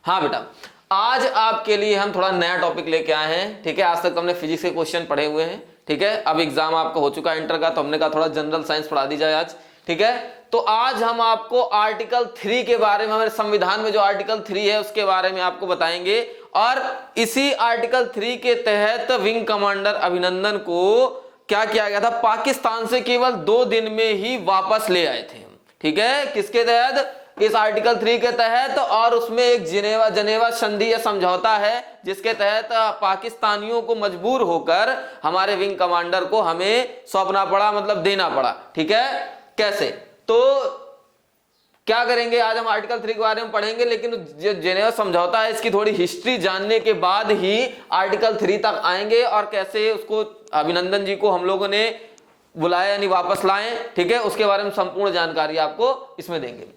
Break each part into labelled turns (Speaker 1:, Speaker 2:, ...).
Speaker 1: हाँ बेटा, आज आपके लिए हम थोड़ा नया टॉपिक लेके आए हैं। ठीक है, आज तक हमने फिजिक्स के क्वेश्चन पढ़े हुए हैं। ठीक है, अब एग्जाम आपका हो चुका है इंटर का, तो हमने कहा थोड़ा जनरल साइंस पढ़ा दी जाए आज। ठीक है, तो आज हम आपको आर्टिकल 3 के बारे में, हमारे संविधान में जो आर्टिकल 3 है उसके बारे में आपको बताएंगे। और इसी आर्टिकल 3 के तहत विंग कमांडर अभिनंदन को क्या किया गया था, पाकिस्तान से केवल 2 दिन में ही वापस ले आए थे। ठीक है, किसके तहत, इस आर्टिकल 3 के तहत। और उसमें एक जनेवा संधि या समझौता है जिसके तहत पाकिस्तानियों को मजबूर होकर हमारे विंग कमांडर को हमें सौंपना पड़ा, मतलब देना पड़ा। ठीक है, कैसे, तो क्या करेंगे आज हम आर्टिकल 3 के बारे में पढ़ेंगे, लेकिन जो जेनेवा समझौता है इसकी थोड़ी हिस्ट्री जानने के बाद ही आर्टिकल 3 तक आएंगे और कैसे उसको अभिनंदन जी को हम लोगों ने बुलाया यानी वापस लाए। ठीक है, उसके बारे में संपूर्ण जानकारी आपको इसमें देंगे।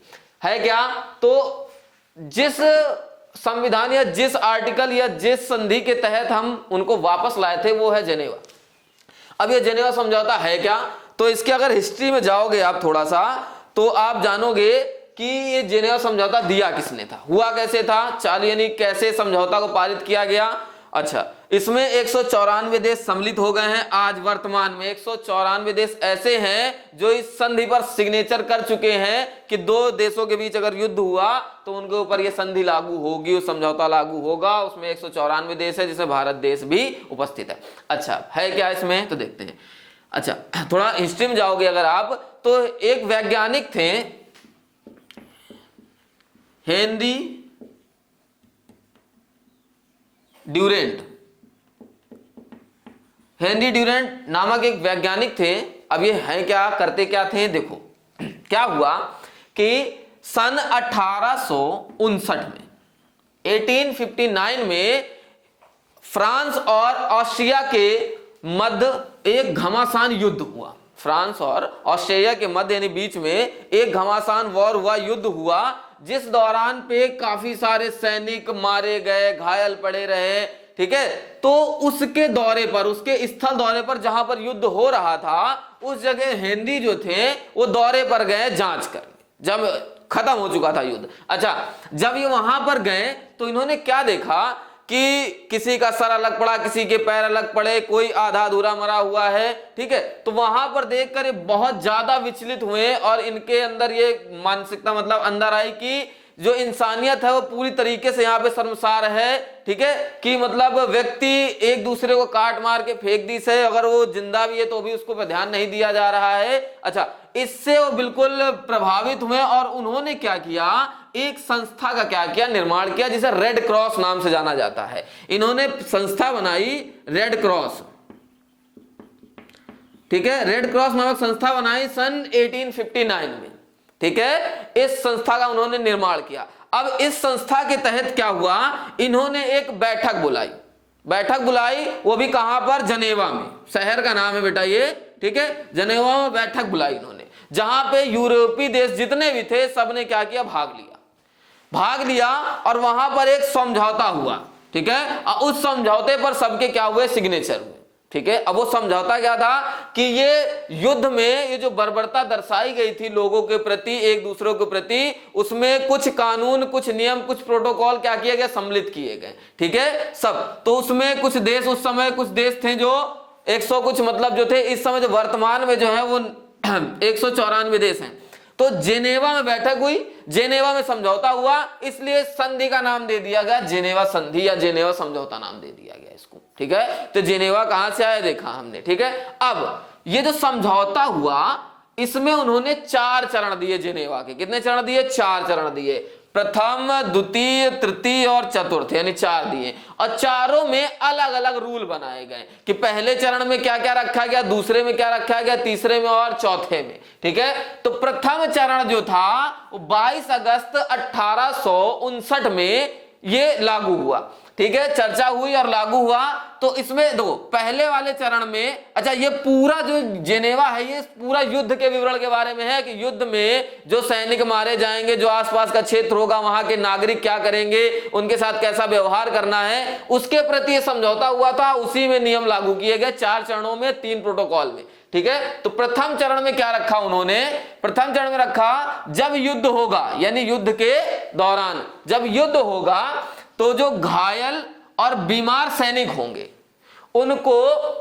Speaker 1: है क्या, तो जिस संविधान या जिस आर्टिकल या जिस संधि के तहत हम उनको वापस लाए थे वो है जेनेवा। अब ये जेनेवा समझौता है क्या, तो इसके अगर हिस्ट्री में जाओगे आप थोड़ा सा तो आप जानोगे कि ये जेनेवा समझौता दिया किसने था, हुआ कैसे था, चाल यानी कैसे समझौता को पारित किया गया। अच्छा, इसमें 194 देश सम्मिलित हो गए हैं। आज वर्तमान में 194 देश ऐसे हैं जो इस संधि पर सिग्नेचर कर चुके हैं कि 2 देशों के बीच अगर युद्ध हुआ तो उनके ऊपर यह संधि लागू होगी, उस समझौता लागू होगा। उसमें 194 देश है जिसमें भारत देश भी उपस्थित है। अच्छा, है क्या इसमें, तो देखते हैं। अच्छा, थोड़ा हिस्ट्री में जाओगे अगर आप तो एक वैज्ञानिक थे हेनरी ड्यूरेंट। हेनरी ड्यूरेंट नामक एक वैज्ञानिक थे। अब ये है क्या, करते क्या थे, देखो क्या हुआ कि सन 1859 में 1859 में फ्रांस और ऑस्ट्रिया के मध्य एक घमासान युद्ध हुआ। फ्रांस और ऑस्ट्रेलिया के मध्य यानी बीच में एक घमासान वॉर हुआ, युद्ध हुआ, जिस दौरान पे काफी सारे सैनिक मारे गए, घायल पड़े रहे। ठीक है, तो उसके दौरे पर, उसके स्थल दौरे पर जहां पर युद्ध हो रहा था उस जगह हेनरी जो थे वो दौरे पर गए जांच करने, जब खत्म हो चुका था युद्ध। अच्छा, जब ये वहां पर गए तो इन्होंने क्या देखा कि किसी का सर अलग पड़ा, किसी के पैर अलग पड़े, कोई आधा अधूरा मरा हुआ है। ठीक है, तो वहां पर देखकर ये बहुत ज्यादा विचलित हुए और इनके अंदर ये मानसिकता मतलब अंदर आई कि जो इंसानियत है वो पूरी तरीके से यहाँ पे शर्मसार है। ठीक है, कि मतलब व्यक्ति एक दूसरे को काट मार के फेंक दी से, अगर वो जिंदा भी है तो भी उसको पे ध्यान नहीं दिया जा रहा है। अच्छा, इससे वो बिल्कुल प्रभावित हुए और उन्होंने क्या किया, एक संस्था का क्या किया, निर्माण किया, जिसे रेड क्रॉस नाम से जाना जाता है। इन्होंने संस्था बनाई रेड क्रॉस। ठीक है, रेड क्रॉस नामक संस्था बनाई सन 1859 में। ठीक है, इस संस्था का उन्होंने निर्माण किया। अब इस संस्था के तहत क्या हुआ, इन्होंने एक बैठक बुलाई, वो भी कहां पर, जनेवा में, शहर का नाम है बेटा ये। ठीक है, जनेवा में बैठक बुलाई इन्होंने, जहां पे यूरोपीय देश जितने भी थे सबने क्या किया, भाग लिया और वहां पर एक समझौता हुआ। ठीक है, उस समझौते पर सबके क्या हुए, सिग्नेचर हुए। ठीक है, अब वो समझौता क्या था कि ये युद्ध में ये जो बर्बरता दर्शाई गई थी लोगों के प्रति, एक दूसरों के प्रति, उसमें कुछ कानून, कुछ नियम, कुछ प्रोटोकॉल क्या किए गए, सम्मिलित किए गए। ठीक है, सब। तो उसमें कुछ देश, उस समय कुछ देश थे जो 100 कुछ मतलब जो थे, इस समय जो वर्तमान में जो है वो 194 देश हैं। तो जेनेवा में बैठक हुई, जेनेवा में समझौता हुआ, इसलिए संधि का नाम दे दिया गया जेनेवा संधि या जेनेवा समझौता नाम दे दिया गया इसको। ठीक है, तो जेनेवा कहां से आया देखा हमने। ठीक है, अब ये जो समझौता हुआ इसमें उन्होंने 4 चरण दिए जेनेवा के। कितने चरण दिए, 4 चरण दिए। प्रथम, द्वितीय, तृतीय और चतुर्थ, यानी 4 दिए। और चारों में अलग अलग रूल बनाए गए कि पहले चरण में क्या क्या रखा गया, दूसरे में क्या रखा गया, तीसरे में और चौथे में। ठीक है, तो प्रथम चरण जो था वो 22 अगस्त 1859 में ये लागू हुआ। ठीक है, चर्चा हुई और लागू हुआ। तो इसमें दो पहले वाले चरण में, अच्छा ये पूरा जो जेनेवा है ये पूरा युद्ध के विवरण के बारे में है कि युद्ध में जो सैनिक मारे जाएंगे, जो आसपास का क्षेत्र होगा वहां के नागरिक क्या करेंगे, उनके साथ कैसा व्यवहार करना है, उसके प्रति समझौता हुआ था। उसी में नियम लागू किए गए 4 चरणों में 3 प्रोटोकॉल में। ठीक है। तो प्रथम चरण में क्या रखा उन्होंने, प्रथम चरण में रखा जब युद्ध होगा, यानी युद्ध के दौरान जब युद्ध होगा तो जो घायल और बीमार सैनिक होंगे उनको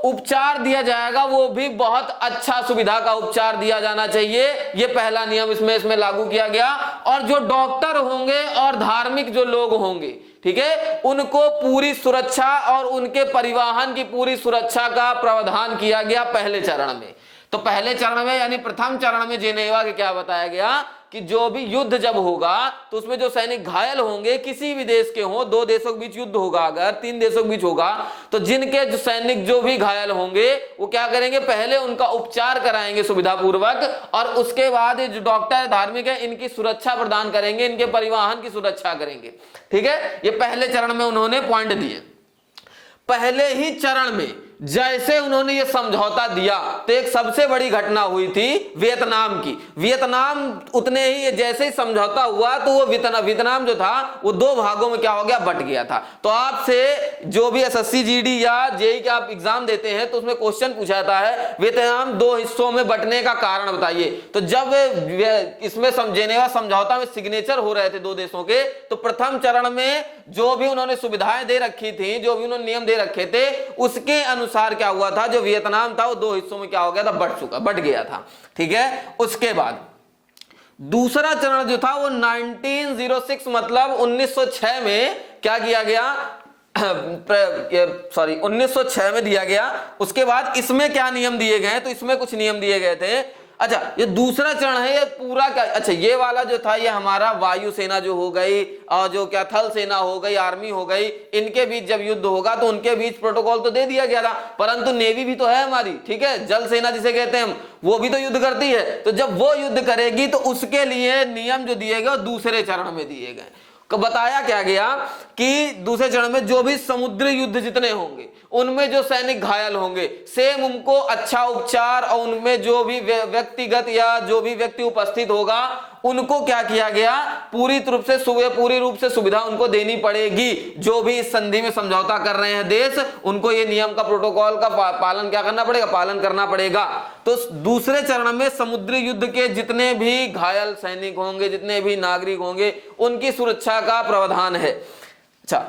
Speaker 1: उपचार दिया जाएगा, वो भी बहुत अच्छा सुविधा का उपचार दिया जाना चाहिए। ये पहला नियम इसमें लागू किया गया। और जो डॉक्टर होंगे और धार्मिक जो लोग होंगे, ठीक है, उनको पूरी सुरक्षा और उनके परिवहन की पूरी सुरक्षा का प्रावधान किया गया पहले चरण में। तो पहले चरण में यानी प्रथम चरण में जेनेवा के क्या बताया गया कि जो भी युद्ध जब होगा तो उसमें जो सैनिक घायल होंगे, किसी भी देश के हो, दो देशों के बीच युद्ध होगा, अगर तीन देशों के बीच होगा, तो जिनके जो सैनिक जो भी घायल होंगे वो क्या करेंगे, पहले उनका उपचार कराएंगे सुविधा पूर्वक, और उसके बाद जो डॉक्टर धार्मिक है इनकी सुरक्षा प्रदान करेंगे, इनके परिवहन की सुरक्षा करेंगे। ठीक है, ये पहले चरण में उन्होंने पॉइंट दिए। पहले ही चरण में जैसे उन्होंने ये समझौता दिया तो एक सबसे बड़ी घटना हुई थी वियतनाम की। वियतनाम उतने ही जैसे ही समझौता हुआ तो वो वियतनाम जो था वो दो भागों में क्या हो गया, बट गया था। तो आपसे जो भी एसएससी जीडी या जेईई का आप एग्जाम देते हैं तो उसमें क्वेश्चन पूछा जाता है वियतनाम दो हिस्सों में बंटने का कारण बताइए। तो जब इसमें जेनेवा समझौता में सिग्नेचर हो रहे थे दो देशों के, तो प्रथम चरण में जो भी उन्होंने सुविधाएं दे रखी थी, जो भी उन्होंने नियम दे रखे थे, उसके अनुसार क्या हुआ था, जो वियतनाम था वो दो हिस्सों में क्या हो गया था, बट गया था। ठीक है, उसके बाद दूसरा चरण जो था वो 1906 मतलब 1906 में क्या किया गया, 1906 में दिया गया। उसके बाद इसमें क्या नियम दिए गए, तो इसमें कुछ नियम दिए गए थे। अच्छा, ये दूसरा चरण है, ये पूरा क्या, अच्छा ये वाला जो था ये हमारा वायुसेना जो हो गई और जो क्या थल सेना हो गई, आर्मी हो गई, इनके बीच जब युद्ध होगा तो उनके बीच प्रोटोकॉल तो दे दिया गया था, परंतु नेवी भी तो है हमारी, ठीक है, जल सेना जिसे कहते हैं हम, वो भी तो युद्ध करती है। तो जब वो युद्ध करेगी तो उसके लिए नियम जो दिए गए दूसरे चरण में दिए गए। बताया क्या गया कि दूसरे चरण में जो भी समुद्री युद्ध जितने होंगे उनमें जो सैनिक घायल होंगे, सेम उनको अच्छा उपचार और उनमें जो भी व्यक्तिगत या जो भी व्यक्ति उपस्थित होगा उनको क्या किया गया, पूरी रूप से सुविधा उनको देनी पड़ेगी। जो भी इस संधि में समझौता कर रहे हैं देश, उनको ये नियम का प्रोटोकॉल का पालन क्या करना पड़ेगा, पालन करना पड़ेगा। तो दूसरे चरण में समुद्री युद्ध के जितने भी घायल सैनिक होंगे, जितने भी नागरिक होंगे, उनकी सुरक्षा का प्रावधान है। अच्छा,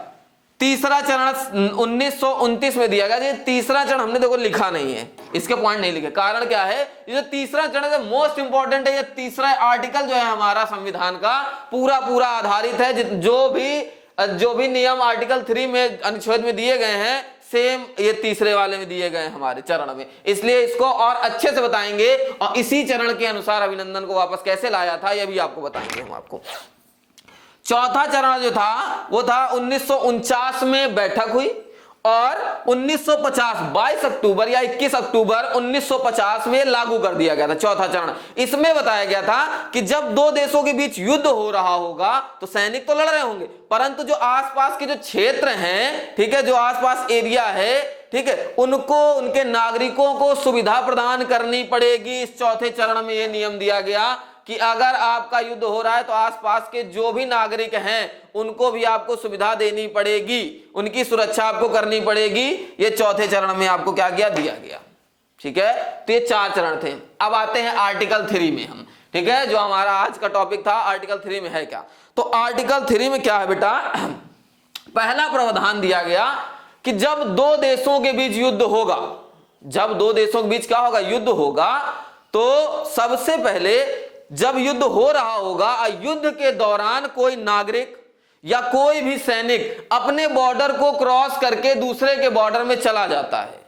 Speaker 1: तीसरा चरण 1929 में दिया गया। ये तीसरा चरण हमने देखो लिखा नहीं है, इसके पॉइंट नहीं लिखे। कारण क्या है, ये जो तीसरा चरण है मोस्ट इंपॉर्टेंट है। ये तीसरा आर्टिकल जो है हमारा संविधान का पूरा आधारित है। जो भी नियम आर्टिकल 3 में अनुच्छेद में दिए गए हैं, सेम ये तीसरे वाले में दिए गए हमारे चरण में, इसलिए इसको और अच्छे से बताएंगे और इसी चरण के अनुसार अभिनंदन को वापस कैसे लाया था यह भी आपको बताएंगे हम आपको। चौथा चरण जो था वो था 1949 में बैठक हुई और 1950 22 अक्टूबर या 21 अक्टूबर 1950 में लागू कर दिया गया था चौथा चरण। इसमें बताया गया था कि जब दो देशों के बीच युद्ध हो रहा होगा तो सैनिक तो लड़ रहे होंगे, परंतु जो आसपास के जो क्षेत्र हैं, ठीक है, जो आसपास एरिया है, ठीक है, उनको उनके नागरिकों को सुविधा प्रदान करनी पड़ेगी। इस चौथे चरण में यह नियम दिया गया कि अगर आपका युद्ध हो रहा है तो आसपास के जो भी नागरिक हैं उनको भी आपको सुविधा देनी पड़ेगी, उनकी सुरक्षा आपको करनी पड़ेगी। ये चौथे चरण में आपको क्या किया, दिया गया। ठीक है, तो ये 4 चरण थे। अब आते हैं आर्टिकल 3 में हम, ठीक है, जो हमारा आज का टॉपिक था। आर्टिकल 3 में है क्या, तो आर्टिकल 3 में क्या है बेटा, पहला प्रावधान दिया गया कि जब दो देशों के बीच युद्ध होगा, जब दो देशों के बीच क्या होगा, युद्ध होगा, तो सबसे पहले जब युद्ध हो रहा होगा, युद्ध के दौरान कोई नागरिक या कोई भी सैनिक अपने बॉर्डर को क्रॉस करके दूसरे के बॉर्डर में चला जाता है,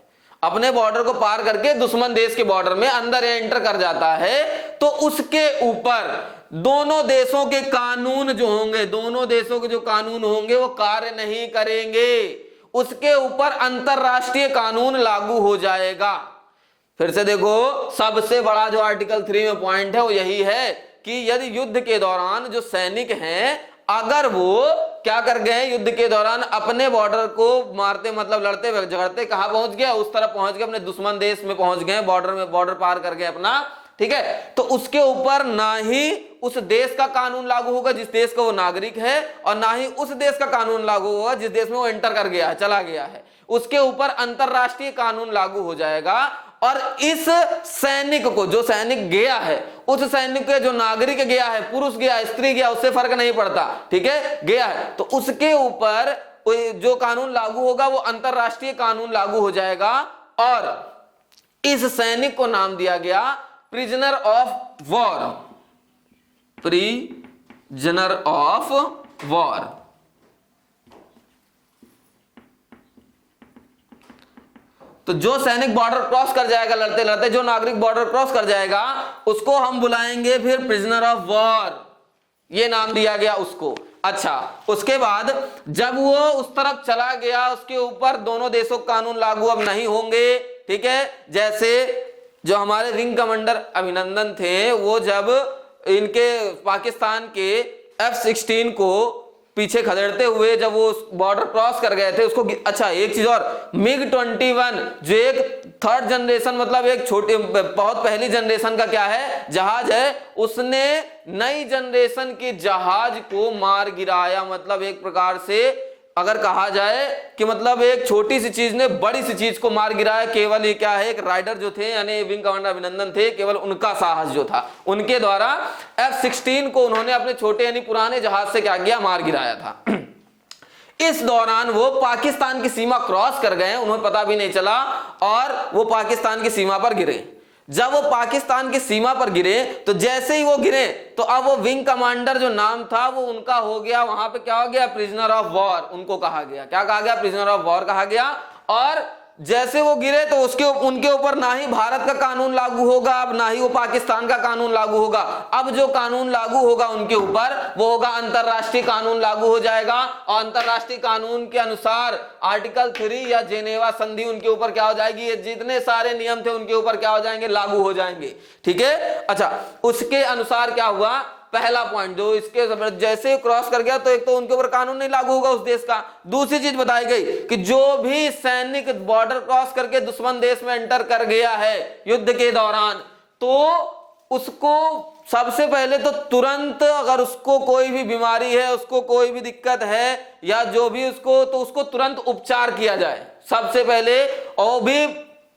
Speaker 1: अपने बॉर्डर को पार करके दुश्मन देश के बॉर्डर में अंदर एंटर कर जाता है, तो उसके ऊपर दोनों देशों के कानून जो होंगे, दोनों देशों के जो कानून होंगे वो कार्य नहीं करेंगे, उसके ऊपर अंतरराष्ट्रीय कानून लागू हो जाएगा। फिर से देखो, सबसे बड़ा जो आर्टिकल 3 में पॉइंट है वो यही है कि यदि युद्ध के दौरान जो सैनिक हैं, अगर वो क्या कर गए, युद्ध के दौरान अपने बॉर्डर को मारते मतलब लड़ते झगड़ते कहां पहुंच गया, उस तरफ पहुंच गए, अपने दुश्मन देश में पहुंच गए, बॉर्डर पार कर गए अपना, ठीक है, तो उसके ऊपर ना ही उस देश का कानून लागू होगा जिस देश का वो नागरिक है, और ना ही उस देश का कानून लागू होगा जिस देश में वो एंटर कर गया है, चला गया है। उसके ऊपर अंतरराष्ट्रीय कानून लागू हो जाएगा और इस सैनिक को, जो सैनिक गया है, उस सैनिक के जो नागरिक गया है, पुरुष गया, स्त्री गया, उससे फर्क नहीं पड़ता, ठीक है, गया है, तो उसके ऊपर जो कानून लागू होगा वो अंतरराष्ट्रीय कानून लागू हो जाएगा। और इस सैनिक को नाम दिया गया prisoner of war, prisoner of war. तो जो सैनिक बॉर्डर क्रॉस कर जाएगा लड़ते लड़ते, जो नागरिक बॉर्डर क्रॉस कर जाएगा, उसको हम बुलाएंगे फिर प्रिजनर ऑफ वॉर, ये नाम दिया गया उसको। अच्छा, उसके बाद जब वो उस तरफ चला गया, उसके ऊपर दोनों देशों के कानून लागू अब नहीं होंगे, ठीक है। जैसे जो हमारे विंग कमांडर अभिनंदन थे, वो जब इनके पाकिस्तान के F-16 को पीछे खदेड़ते हुए जब वो बॉर्डर क्रॉस कर गए थे उसको। अच्छा, एक चीज और, MiG-21 जो एक थर्ड जनरेशन, मतलब एक छोटी बहुत पहली जनरेशन का क्या है, जहाज है, उसने नई जनरेशन के जहाज को मार गिराया। मतलब एक प्रकार से अगर कहा जाए कि मतलब एक छोटी सी चीज ने बड़ी सी चीज को मार गिराया। केवल ये क्या है, एक राइडर जो थे यानी विंग कमांडर अभिनंदन थे, केवल उनका साहस जो था, उनके द्वारा F-16 को उन्होंने अपने छोटे यानी पुराने जहाज से क्या किया, मार गिराया था। इस दौरान वो पाकिस्तान की सीमा क्रॉस कर गए, उन्हें पता भी नहीं चला, और वो पाकिस्तान की सीमा पर गिरे। जब वो पाकिस्तान की सीमा पर गिरे, तो जैसे ही वो गिरे, तो अब वो विंग कमांडर जो नाम था वो उनका हो गया, वहां पे क्या हो गया, प्रिजनर ऑफ वॉर उनको कहा गया। क्या कहा गया, प्रिजनर ऑफ वॉर कहा गया। और जैसे वो गिरे तो उनके ऊपर ना ही भारत का कानून लागू होगा, अब ना ही वो पाकिस्तान का कानून लागू होगा। अब जो कानून लागू होगा उनके ऊपर वो होगा अंतरराष्ट्रीय कानून लागू हो जाएगा। और अंतरराष्ट्रीय कानून के अनुसार आर्टिकल 3 या जेनेवा संधि उनके ऊपर क्या हो जाएगी, ये जितने सारे नियम थे उनके ऊपर क्या हो जाएंगे, लागू हो जाएंगे, ठीक है। अच्छा, उसके अनुसार क्या हुआ, पहला पॉइंट जो इसके जैसे क्रॉस कर गया तो एक तो उनके ऊपर कानून नहीं लागू होगा उस देश का। दूसरी चीज बताई गई कि जो भी सैनिक बॉर्डर क्रॉस करके दुश्मन देश में एंटर कर गया है युद्ध के दौरान, तो उसको सबसे पहले तो तुरंत, अगर उसको कोई भी बीमारी है, उसको कोई भी दिक्कत है या जो भी उसको, तो उसको तुरंत उपचार किया जाए सबसे पहले, और भी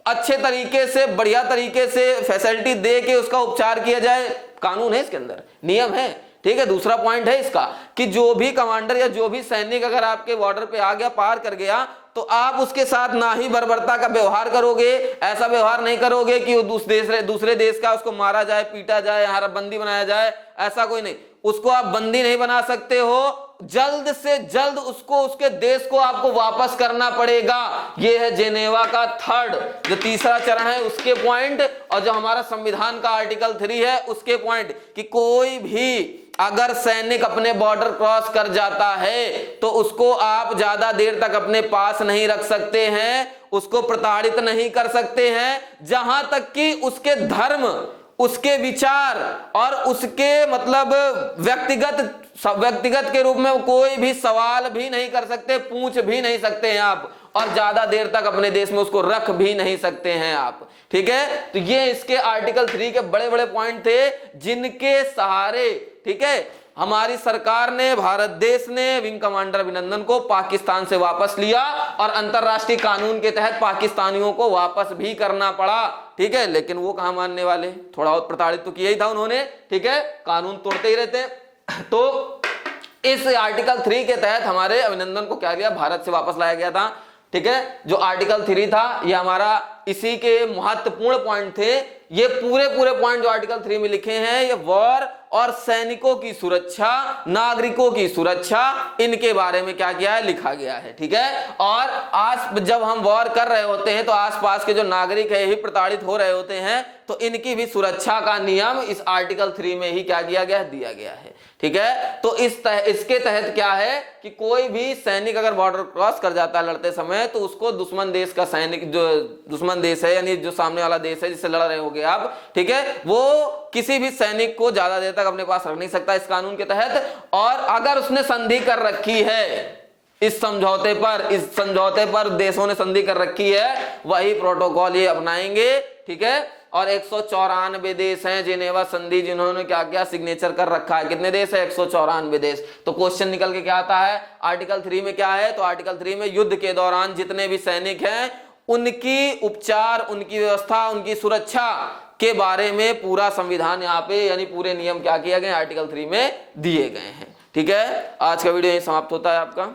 Speaker 1: अच्छे तरीके से, बढ़िया तरीके से फैसिलिटी दे के उसका उपचार किया जाए। कानून है इसके अंदर, नियम है, ठीक है। दूसरा पॉइंट है इसका कि जो भी कमांडर या जो भी सैनिक अगर आपके बॉर्डर पे आ गया, पार कर गया, तो आप उसके साथ ना ही बर्बरता का व्यवहार करोगे, ऐसा व्यवहार नहीं करोगे कि दूसरे देश का उसको मारा जाए, पीटा जाए, यहाँ बंदी बनाया जाए, ऐसा कोई नहीं। उसको आप बंदी नहीं बना सकते हो, जल्द से जल्द उसको, उसके देश को आपको वापस करना पड़ेगा। यह है जेनेवा का थर्ड, जो तीसरा चरण है उसके पॉइंट, और जो हमारा संविधान का आर्टिकल 3 है उसके पॉइंट, कि कोई भी अगर सैनिक अपने बॉर्डर क्रॉस कर जाता है तो उसको आप ज्यादा देर तक अपने पास नहीं रख सकते हैं, उसको प्रताड़ित नहीं कर सकते हैं, जहां तक कि उसके धर्म, उसके विचार और उसके मतलब व्यक्तिगत के रूप में कोई भी सवाल भी नहीं कर सकते, पूछ भी नहीं सकते हैं आप, और ज्यादा देर तक अपने देश में उसको रख भी नहीं सकते हैं आप, ठीक है। तो ये इसके आर्टिकल 3 के बड़े बड़े पॉइंट थे, जिनके सहारे, ठीक है, हमारी सरकार ने, भारत देश ने विंग कमांडर अभिनंदन को पाकिस्तान से वापस लिया, और अंतरराष्ट्रीय कानून के तहत पाकिस्तानियों को वापस भी करना पड़ा, ठीक है। लेकिन वो कहां मानने वाले, थोड़ा बहुत प्रताड़ित तो किया ही था उन्होंने, ठीक है, कानून तोड़ते ही रहते। तो इस आर्टिकल 3 के तहत हमारे अभिनंदन को क्या किया, भारत से वापस लाया गया था, ठीक है। जो आर्टिकल 3 था ये हमारा इसी के महत्वपूर्ण पॉइंट थे। ये पूरे पॉइंट जो आर्टिकल 3 में लिखे हैं, ये वॉर और सैनिकों की सुरक्षा, नागरिकों की सुरक्षा, इनके बारे में क्या किया है, लिखा गया है, ठीक है। और आज जब हम वॉर कर रहे होते हैं तो आसपास के जो नागरिक है ही प्रताड़ित हो रहे होते हैं, तो इनकी भी सुरक्षा का नियम इस आर्टिकल 3 में ही क्या किया गया, दिया गया है, ठीक है। तो इसके तहत क्या है कि कोई भी सैनिक अगर बॉर्डर क्रॉस कर जाता है लड़ते समय, तो उसको दुश्मन देश का सैनिक, जो दुश्मन देश है यानी जो सामने वाला देश है जिससे लड़ रहे होगे आप, ठीक है, वो किसी भी सैनिक को ज्यादा देर तक अपने पास रख नहीं सकता इस कानून के तहत। और अगर उसने संधि कर रखी है इस समझौते पर देशों ने संधि कर रखी है, वही प्रोटोकॉल ये अपनाएंगे, ठीक है। और 194 देश हैं जेनेवा संधि जिन्होंने क्या किया, सिग्नेचर कर रखा है। कितने देश है, 194 देश। तो क्वेश्चन निकल के क्या आता है, आर्टिकल 3 में क्या है, तो आर्टिकल 3 में युद्ध के दौरान जितने भी सैनिक हैं उनकी उपचार, उनकी व्यवस्था, उनकी सुरक्षा के बारे में पूरा संविधान यहाँ पे यानी पूरे नियम क्या किए गए आर्टिकल 3 में दिए गए हैं। ठीक है, आज का वीडियो यहीं समाप्त होता है आपका।